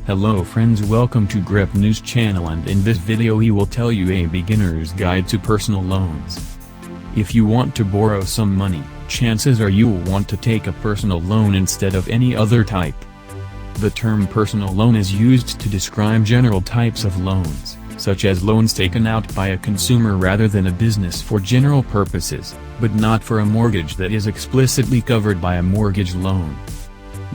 Hello friends, welcome to Grip News channel, and in this video we will tell you a beginner's guide to personal loans. If you want to borrow some money, chances are you will want to take a personal loan instead of any other type. The term personal loan is used to describe general types of loans, such as loans taken out by a consumer rather than a business for general purposes, but not for a mortgage that is explicitly covered by a mortgage loan.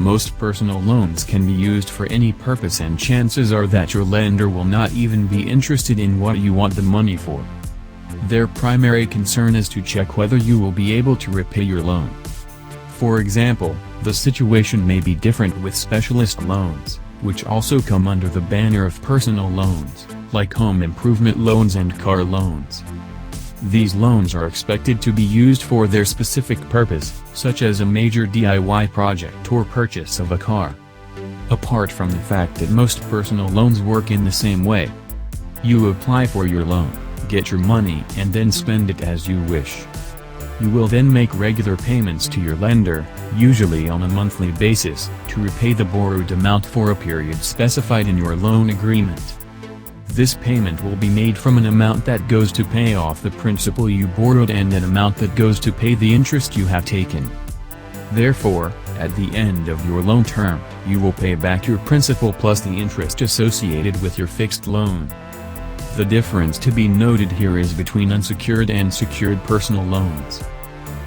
Most personal loans can be used for any purpose, and chances are that your lender will not even be interested in what you want the money for. Their primary concern is to check whether you will be able to repay your loan. For example, the situation may be different with specialist loans, which also come under the banner of personal loans, like home improvement loans and car loans. These loans are expected to be used for their specific purpose, such as a major DIY project or purchase of a car. Apart from the fact that most personal loans work in the same way. You apply for your loan, get your money, and then spend it as you wish. You will then make regular payments to your lender, usually on a monthly basis, to repay the borrowed amount for a period specified in your loan agreement. This payment will be made from an amount that goes to pay off the principal you borrowed and an amount that goes to pay the interest you have taken. Therefore, at the end of your loan term, you will pay back your principal plus the interest associated with your fixed loan. The difference to be noted here is between unsecured and secured personal loans.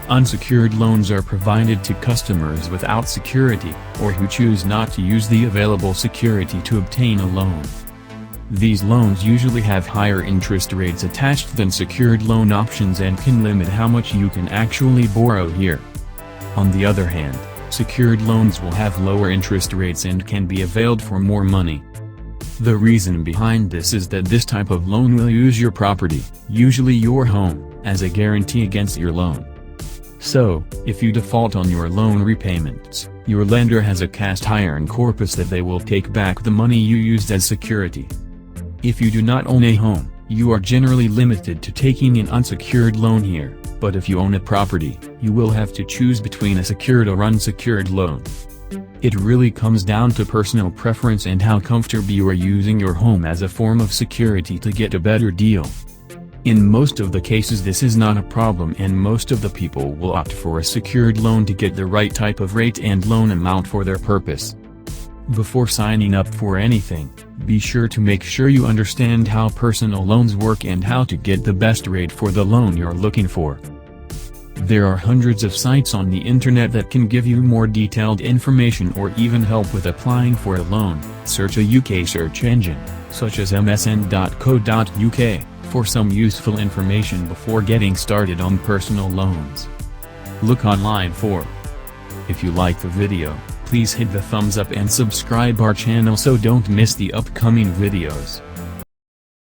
Unsecured loans are provided to customers without security, or who choose not to use the available security to obtain a loan. These loans usually have higher interest rates attached than secured loan options and can limit how much you can actually borrow here. On the other hand, secured loans will have lower interest rates and can be availed for more money. The reason behind this is that this type of loan will use your property, usually your home, as a guarantee against your loan. So, if you default on your loan repayments, your lender has a cast iron corpus that they will take back the money you used as security. If you do not own a home, you are generally limited to taking an unsecured loan here, but if you own a property, you will have to choose between a secured or unsecured loan. It really comes down to personal preference and how comfortable you are using your home as a form of security to get a better deal. In most of the cases this is not a problem, and most of the people will opt for a secured loan to get the right type of rate and loan amount for their purpose. Before signing up for anything, be sure to make sure you understand how personal loans work and how to get the best rate for the loan you're looking for. There are hundreds of sites on the internet that can give you more detailed information or even help with applying for a loan. Search a UK search engine, such as msn.co.uk, for some useful information before getting started on personal loans. Look online for. If you like the video, please hit the thumbs up and subscribe our channel so don't miss the upcoming videos.